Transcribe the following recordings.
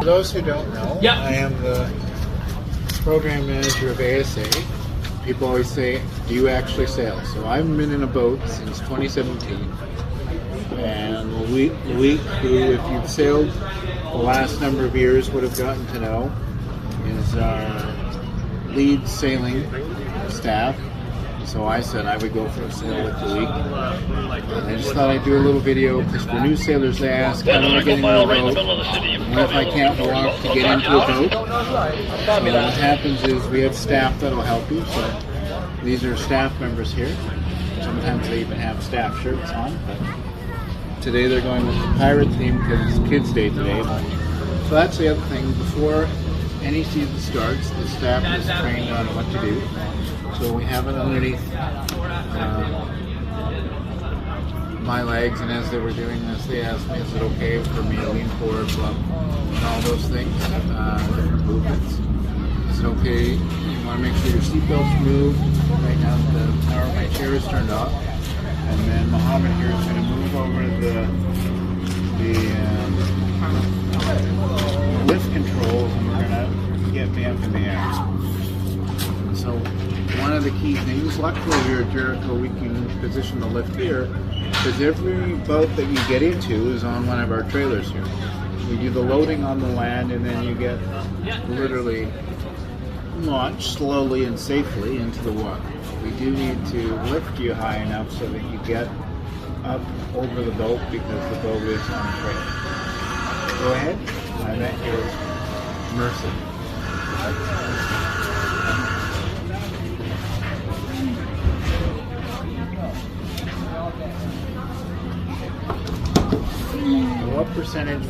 For those who don't know, I am the program manager of ASA. People always say, do you actually sail? So I've been in a boat since 2017. And Luik, who if you've sailed the last number of years would have gotten to know, is our lead sailing staff. So I said I would go for a sail with Luik. And I just thought I'd do a little video because for new sailors they ask, how do I get into a boat? And if I can't walk to get into a boat? So what happens is we have staff that'll help you. So these are staff members here. Sometimes they even have staff shirts on. But today they're going with the pirate theme because it's Kids Day today. So that's the other thing. Before any season starts, the staff is trained on what to do. So we have it underneath my legs, and as they were doing this, they asked me, is it okay for me to lean forward, and all those things, different movements. Is it okay? You want to make sure your seatbelt's moved. Right now the power of my chair is turned off. And then Muhammad here is going to move over the lift controls, and we're going to get me up in the air. So one of the key things, luckily here at Jericho, we can position the lift here, because every boat that you get into is on one of our trailers here. We do the loading on the land, and then you get literally launched slowly and safely into the water. We do need to lift you high enough so that you get up over the boat because the boat is on a trailer. Go ahead. I bet you're Mercy. What percentage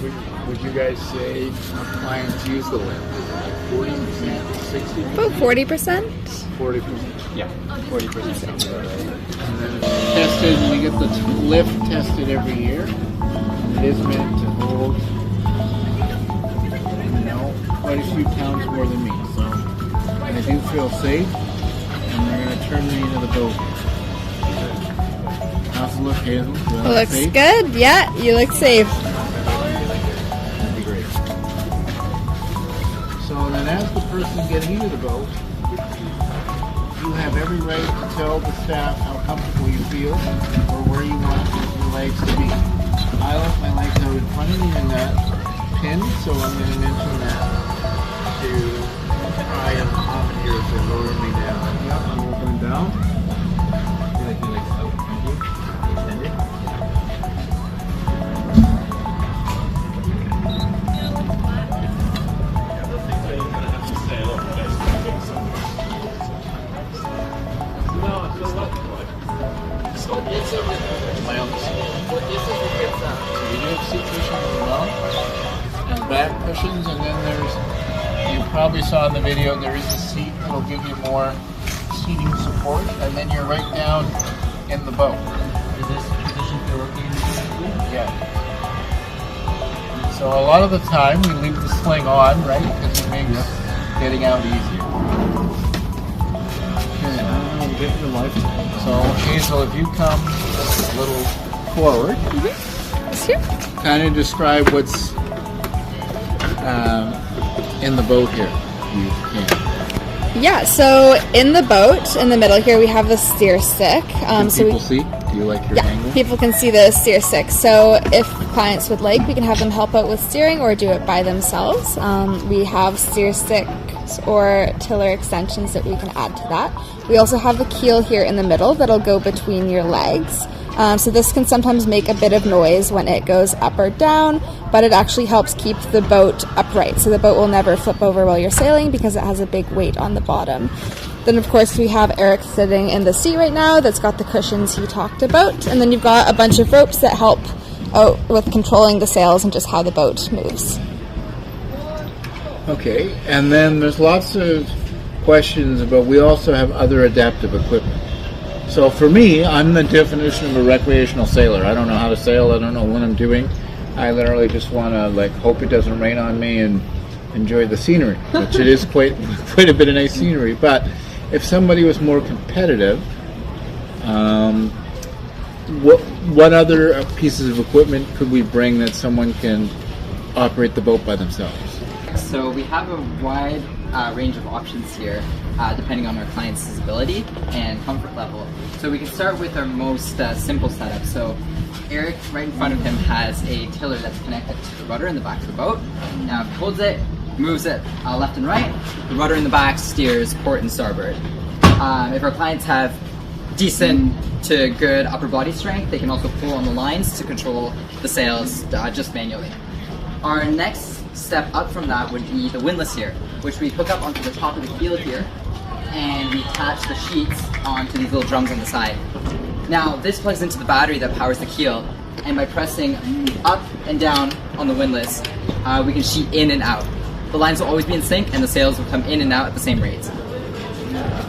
would you guys say clients use the lift? 40%, 60%? About 40%. 40%. Yeah, 40%. And then tested, we get the lift tested every year. It is meant to hold, quite a few pounds more than me. So I do feel safe, and they're going to turn me into the boat. How's it look, Hazel? Looks safe? Good. Yeah, you look safe. That'd be great. So then as the person getting into the boat, you have every right to tell the staff how comfortable you feel or where you want your legs to be. I like my legs out in front of me in that pin, so I'm going to mention that to try and Muhammad here to lower me down. Yep, I'm moving down. You like your legs out in front of you? Extended. Back cushions, and then there's, you probably saw in the video, there is a seat that will give you more seating support, and then you're right down in the boat. Is this position feel okay? Yeah. So a lot of the time we leave the sling on, right, because it makes getting out easier. Okay, get your life. So Hazel, if you come a little forward, Sure. kind of describe what's in the boat here. You can. Yeah, so in the boat, in the middle here, we have the steer stick. Can people see? Do you like your angle? People can see the steer stick. So if clients would like, we can have them help out with steering or do it by themselves. We have steer sticks or tiller extensions that we can add to that. We also have the keel here in the middle that'll go between your legs. So this can sometimes make a bit of noise when it goes up or down, but it actually helps keep the boat upright. So the boat will never flip over while you're sailing because it has a big weight on the bottom. Then of course we have Eric sitting in the seat right now that's got the cushions he talked about. And then you've got a bunch of ropes that help out with controlling the sails and just how the boat moves. Okay, and then there's lots of questions about, we also have other adaptive equipment. So for me, I'm the definition of a recreational sailor. I don't know how to sail. I don't know what I'm doing. I literally just want to hope it doesn't rain on me and enjoy the scenery, which it is quite a bit of nice scenery. But if somebody was more competitive, what other pieces of equipment could we bring that someone can operate the boat by themselves? So we have a wide range of options here, depending on our client's disability and comfort level. So we can start with our most simple setup. So Eric, right in front of him, has a tiller that's connected to the rudder in the back of the boat. Now if he holds it, moves it left and right, the rudder in the back steers port and starboard. If our clients have decent to good upper body strength, they can also pull on the lines to control the sails just manually. Our next step up from that would be the windlass here, which we hook up onto the top of the keel here, and we attach the sheets onto these little drums on the side. Now this plugs into the battery that powers the keel, and by pressing up and down on the windlass, we can sheet in and out. The lines will always be in sync and the sails will come in and out at the same rates.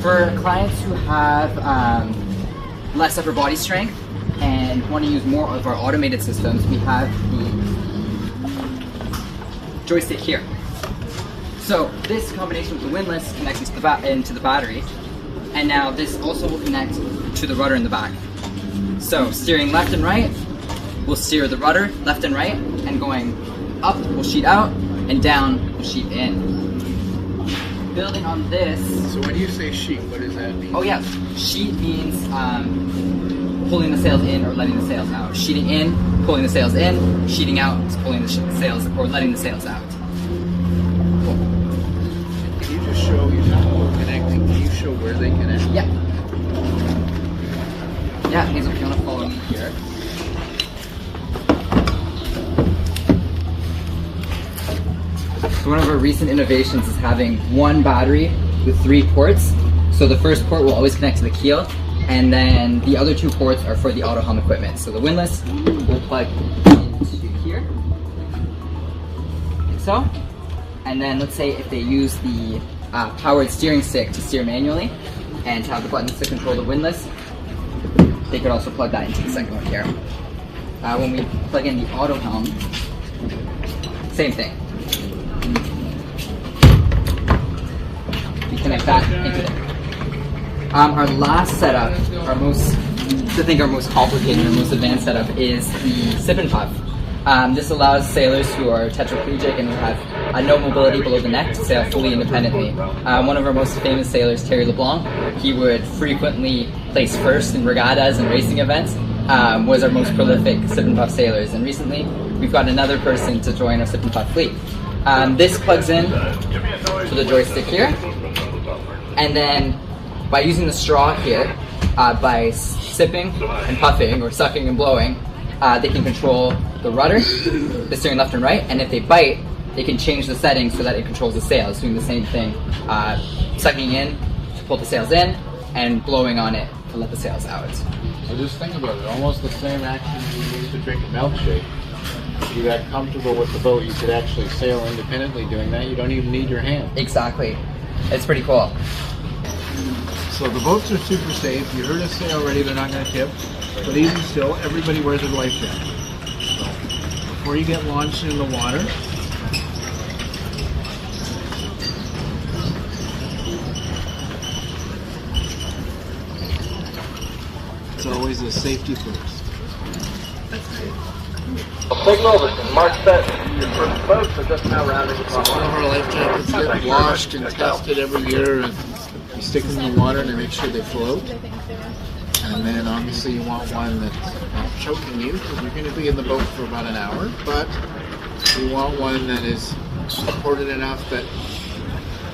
For clients who have less upper body strength and want to use more of our automated systems, we have the joystick here. So this combination with the windlass connects into the battery, and now this also will connect to the rudder in the back. So steering left and right, we'll steer the rudder left and right, and going up we'll sheet out, and down we'll sheet in. Building on this. So when you say sheet, what does that mean? Oh yeah, sheet means pulling the sails in or letting the sails out. Sheeting in, pulling the sails in. Sheeting out is pulling the sails or letting the sails out. Cool. Can you just show, you talk about connecting, can you show where they connect? Yeah. Yeah, Hazel, if you want to follow me here. So one of our recent innovations is having one battery with 3 ports. So the first port will always connect to the keel, and then the other 2 ports are for the auto hum equipment. So the windlass will plug into here, like so. And then let's say if they use the powered steering stick to steer manually and to have the buttons to control the windlass, they could also plug that into the second one here. When we plug in the auto hum, same thing. We connect that into there. Our last setup, our most complicated and most advanced setup is the sip and puff. This allows sailors who are tetraplegic and who have no mobility below the neck to sail fully independently. One of our most famous sailors, Terry LeBlanc, he would frequently place first in regattas and racing events, was our most prolific sip and puff sailors. And recently, we've got another person to join our sip and puff fleet. This plugs in to the joystick here, and then by using the straw here, by sipping and puffing, or sucking and blowing, they can control the rudder, the steering left and right, and if they bite, they can change the settings so that it controls the sails, doing the same thing, sucking in to pull the sails in, and blowing on it to let the sails out. So just think about it, almost the same action you use to drink a milkshake. If you got comfortable with the boat, you could actually sail independently doing that. You don't even need your hand. Exactly. It's pretty cool. So the boats are super safe. You heard us say already they're not going to tip, but even still, everybody wears a life jacket. So before you get launched in the water, it's always a safety first. Signal, this is Mark set. Your first boat, so just now rounding across. All of our life jackets get washed and tested every year, and you stick them in the water to make sure they float. And then obviously you want one that's not choking you, because you're going to be in the boat for about an hour, but you want one that is supported enough that,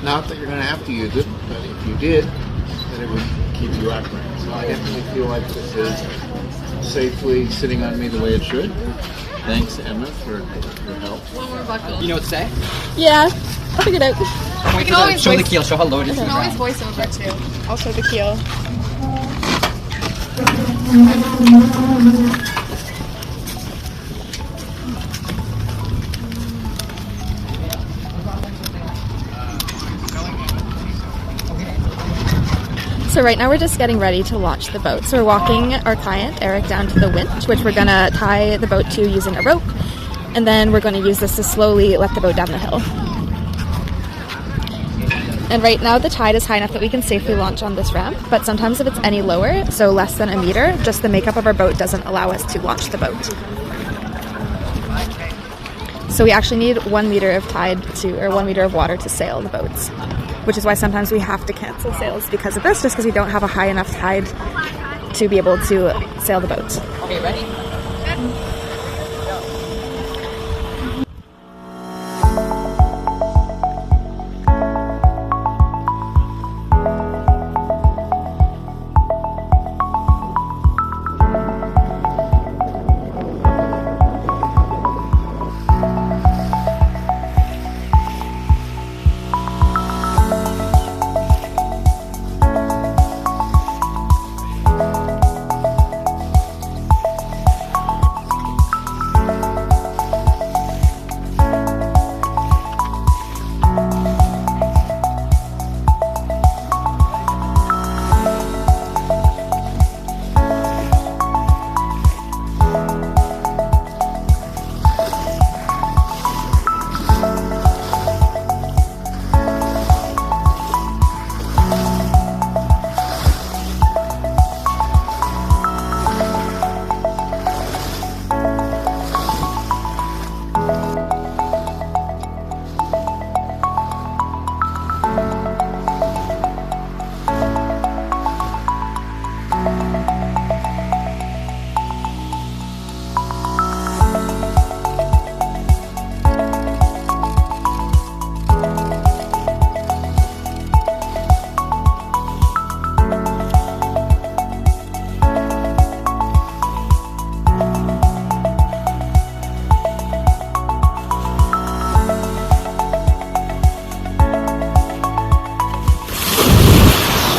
not that you're going to have to use it, but if you did, then it would keep you upright. So I definitely feel like this is safely sitting on me the way it should. Thanks, Emma, for your help. You know what to say? Yeah, I'll figure it out. We can always show the keel, show how low it is. You can always voice over too. I'll show the keel. So right now we're just getting ready to launch the boat. So we're walking our client, Eric, down to the winch, which we're going to tie the boat to using a rope. And then we're going to use this to slowly let the boat down the hill. And right now the tide is high enough that we can safely launch on this ramp, but sometimes if it's any lower, so less than a meter, just the makeup of our boat doesn't allow us to launch the boat. So we actually need 1 meter of tide or 1 meter of water to sail the boats, which is why sometimes we have to cancel sails because of this, just because we don't have a high enough tide to be able to sail the boats. Okay, ready?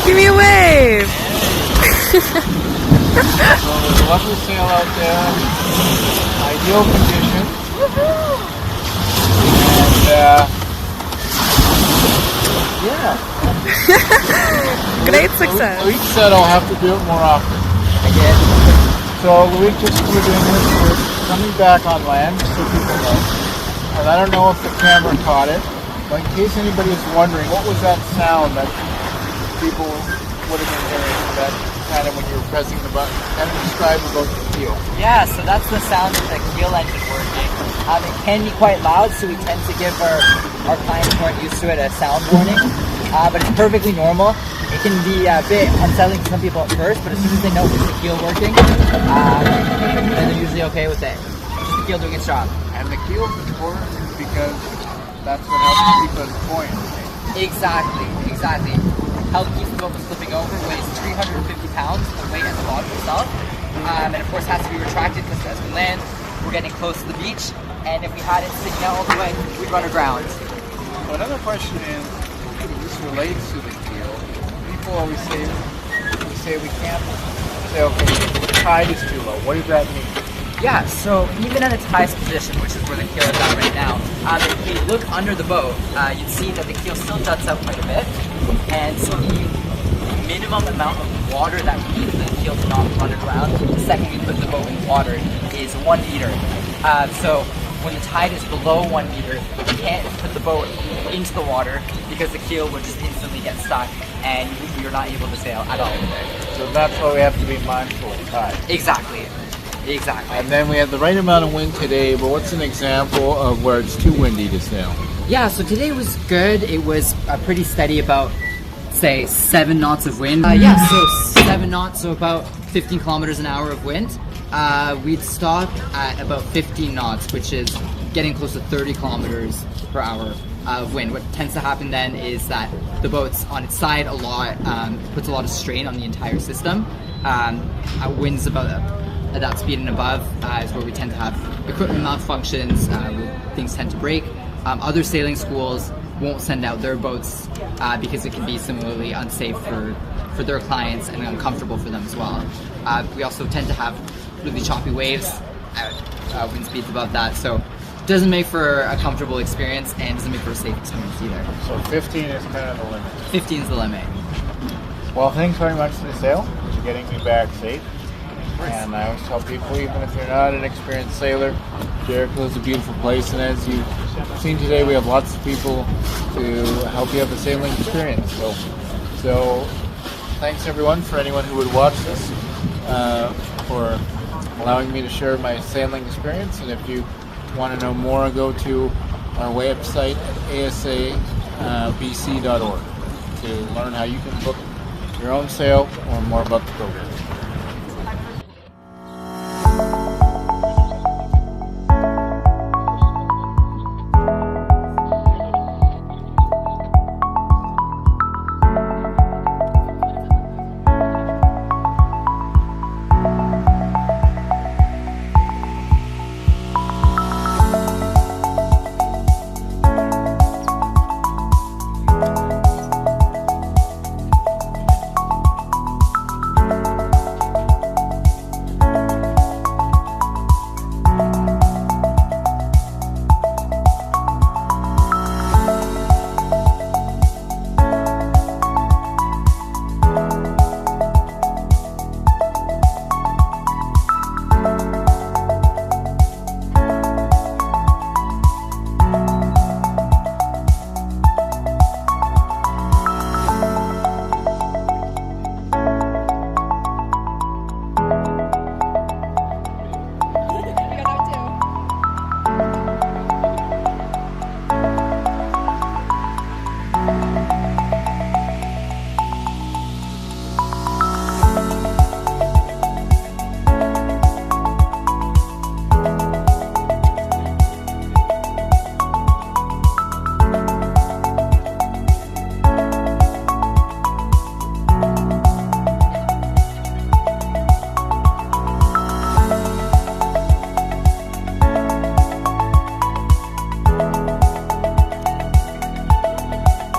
Give me a wave! So there's a lovely sail out there, ideal conditions, and yeah. Great success. Luis said I'll have to do it more often. Again. So Luis, just we're doing this, we're coming back on land, so people know. And I don't know if the camera caught it, but in case anybody is wondering, what was that sound that people would have been hearing, that kind of when you were pressing the button? Kind of describe about the keel. Yeah, so that's the sound of the keel engine working. It can be quite loud, so we tend to give our clients who aren't used to it a sound warning. But it's perfectly normal. It can be a bit unsettling to some people at first, but as soon as they know it's the keel working, then they're usually okay with it. Just the keel doing its job. And the keel's important because that's what helps keep us buoyant. Exactly. Help keeps the boat from flipping over, weighs 350 pounds, the weight at the bottom itself. And of course has to be retracted because as we land, we're getting close to the beach. And if we had it sticking out all the way, we'd run aground. So another question is, this relates to the keel. People always say, we can't say, okay, the tide is too low. What does that mean? Yeah, so even at its highest position, which is where the keel is at right now, if you look under the boat, you'd see that the keel still juts out quite a bit. And so the minimum amount of water that we need for the keel to not run aground the second we put the boat in water is 1 meter. So when the tide is below 1 meter, you can't put the boat into the water because the keel would just instantly get stuck and you're not able to sail at all with it. So that's why we have to be mindful of tide. Exactly. And then we have the right amount of wind today, but what's an example of where it's too windy to sail? Yeah, so today was good. It was pretty steady, about, say, 7 knots of wind. So 7 knots, so about 15 kilometers an hour of wind. We'd stop at about 15 knots, which is getting close to 30 kilometers per hour of wind. What tends to happen then is that the boat's on its side a lot, puts a lot of strain on the entire system. Winds about at that speed and above is where we tend to have equipment malfunctions, things tend to break. Other sailing schools won't send out their boats because it can be similarly unsafe for their clients and uncomfortable for them as well. We also tend to have really choppy waves at wind speeds above that, so it doesn't make for a comfortable experience and doesn't make for a safe experience either. So 15 is kind of the limit. 15 is the limit. Well, thanks very much to the sail for getting me back safe. And I always tell people, even if you're not an experienced sailor, Jericho is a beautiful place, and as you've seen today, we have lots of people to help you have a sailing experience. So thanks everyone, for anyone who would watch this, for allowing me to share my sailing experience. And if you want to know more, go to our website at asabc.org to learn how you can book your own sale or more about the program.